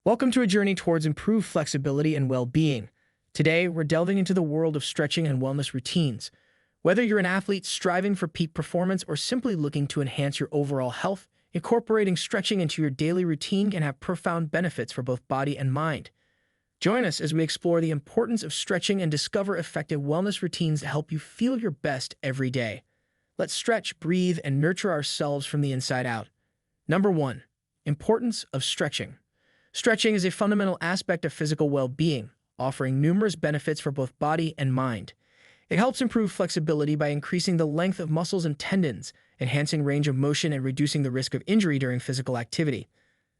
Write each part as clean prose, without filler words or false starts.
Welcome to a journey towards improved flexibility and well-being. Today, we're delving into the world of stretching and wellness routines. Whether you're an athlete striving for peak performance or simply looking to enhance your overall health, incorporating stretching into your daily routine can have profound benefits for both body and mind. Join us as we explore the importance of stretching and discover effective wellness routines that help you feel your best every day. Let's stretch, breathe, and nurture ourselves from the inside out. Number 1. Importance of stretching. Stretching is a fundamental aspect of physical well-being, offering numerous benefits for both body and mind. It helps improve flexibility by increasing the length of muscles and tendons, enhancing range of motion and reducing the risk of injury during physical activity.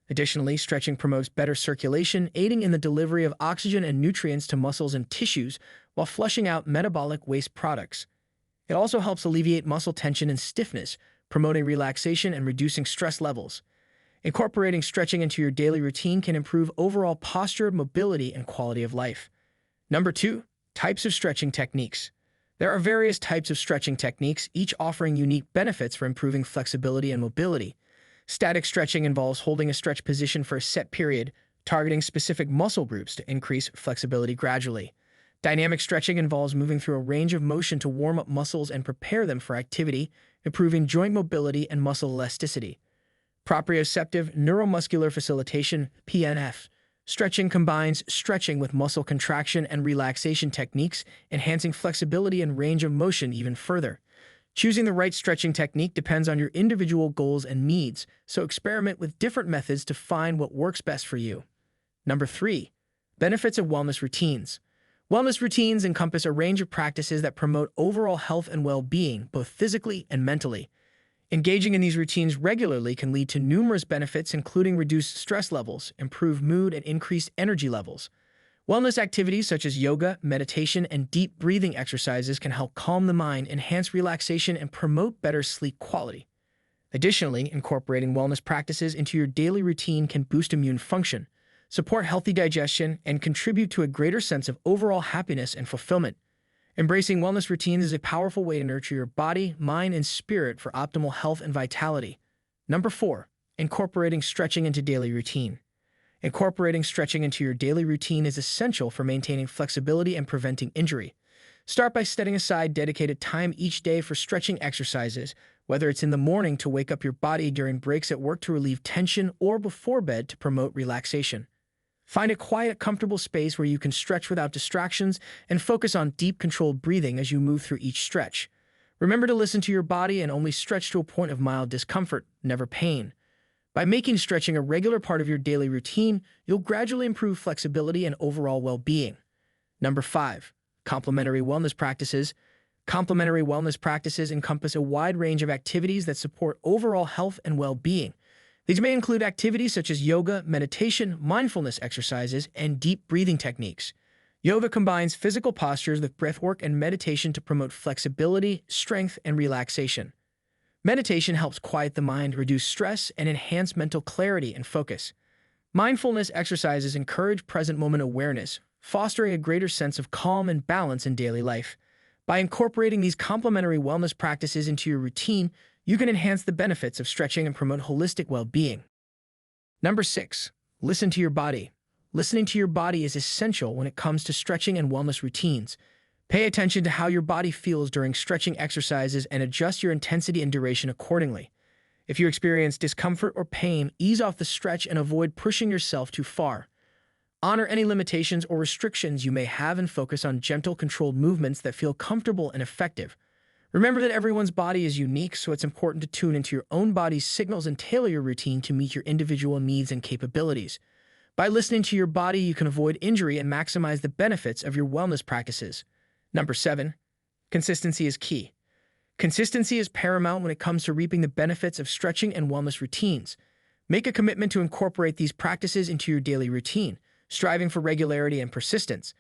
Additionally, stretching promotes better circulation, aiding in the delivery of oxygen and nutrients to muscles and tissues while flushing out metabolic waste products. It also helps alleviate muscle tension and stiffness, promoting relaxation and reducing stress levels. Incorporating stretching into your daily routine can improve overall posture, mobility, and quality of life. Number 2. Types of stretching techniques. There are various types of stretching techniques, each offering unique benefits for improving flexibility and mobility. Static stretching involves holding a stretch position for a set period, targeting specific muscle groups to increase flexibility gradually. Dynamic stretching involves moving through a range of motion to warm up muscles and prepare them for activity, improving joint mobility and muscle elasticity. Proprioceptive neuromuscular facilitation (PNF). Stretching combines stretching with muscle contraction and relaxation techniques, enhancing flexibility and range of motion even further. Choosing the right stretching technique depends on your individual goals and needs, so experiment with different methods to find what works best for you. Number 3. Benefits of wellness routines. Wellness routines encompass a range of practices that promote overall health and well-being, both physically and mentally. Engaging in these routines regularly can lead to numerous benefits, including reduced stress levels, improved mood, and increased energy levels. Wellness activities such as yoga, meditation, and deep breathing exercises can help calm the mind, enhance relaxation, and promote better sleep quality. Additionally, incorporating wellness practices into your daily routine can boost immune function, support healthy digestion, and contribute to a greater sense of overall happiness and fulfillment. Embracing wellness routines is a powerful way to nurture your body, mind, and spirit for optimal health and vitality. Number 4. Incorporating stretching into daily routine. Incorporating stretching into your daily routine is essential for maintaining flexibility and preventing injury. Start by setting aside dedicated time each day for stretching exercises, whether it's in the morning to wake up your body, during breaks at work to relieve tension, or before bed to promote relaxation. Find a quiet, comfortable space where you can stretch without distractions and focus on deep, controlled breathing as you move through each stretch. Remember to listen to your body and only stretch to a point of mild discomfort, never pain. By making stretching a regular part of your daily routine, you'll gradually improve flexibility and overall well-being. Number 5. Complementary wellness practices. Complementary wellness practices encompass a wide range of activities that support overall health and well-being. These may include activities such as yoga, meditation, mindfulness exercises, and deep breathing techniques. Yoga combines physical postures with breathwork and meditation to promote flexibility, strength, and relaxation. Meditation helps quiet the mind, reduce stress, and enhance mental clarity and focus. Mindfulness exercises encourage present moment awareness, fostering a greater sense of calm and balance in daily life. By incorporating these complementary wellness practices into your routine, you can enhance the benefits of stretching and promote holistic well-being. Number 6. Listen to your body. Listening to your body is essential when it comes to stretching and wellness routines. Pay attention to how your body feels during stretching exercises and adjust your intensity and duration accordingly. If you experience discomfort or pain, ease off the stretch and avoid pushing yourself too far. Honor any limitations or restrictions you may have and focus on gentle, controlled movements that feel comfortable and effective. Remember that everyone's body is unique, so it's important to tune into your own body's signals and tailor your routine to meet your individual needs and capabilities. By listening to your body, you can avoid injury and maximize the benefits of your wellness practices. Number 7. Consistency is key. Consistency is paramount when it comes to reaping the benefits of stretching and wellness routines. Make a commitment to incorporate these practices into your daily routine, striving for regularity and persistence.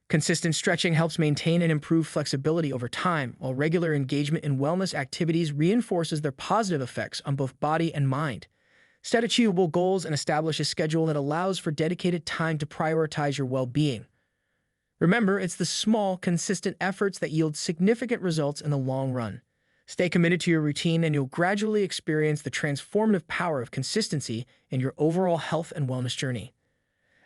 Consistent stretching helps maintain and improve flexibility over time, while regular engagement in wellness activities reinforces their positive effects on both body and mind. Set achievable goals and establish a schedule that allows for dedicated time to prioritize your well-being. Remember, it's the small, consistent efforts that yield significant results in the long run. Stay committed to your routine and you'll gradually experience the transformative power of consistency in your overall health and wellness journey.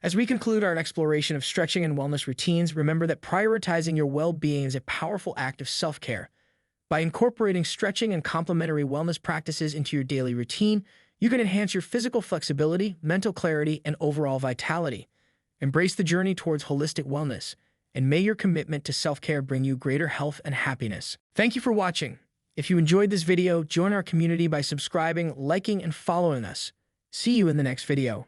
As we conclude our exploration of stretching and wellness routines, remember that prioritizing your well-being is a powerful act of self-care. By incorporating stretching and complementary wellness practices into your daily routine, you can enhance your physical flexibility, mental clarity, and overall vitality. Embrace the journey towards holistic wellness, and may your commitment to self-care bring you greater health and happiness. Thank you for watching. If you enjoyed this video, join our community by subscribing, liking, and following us. See you in the next video.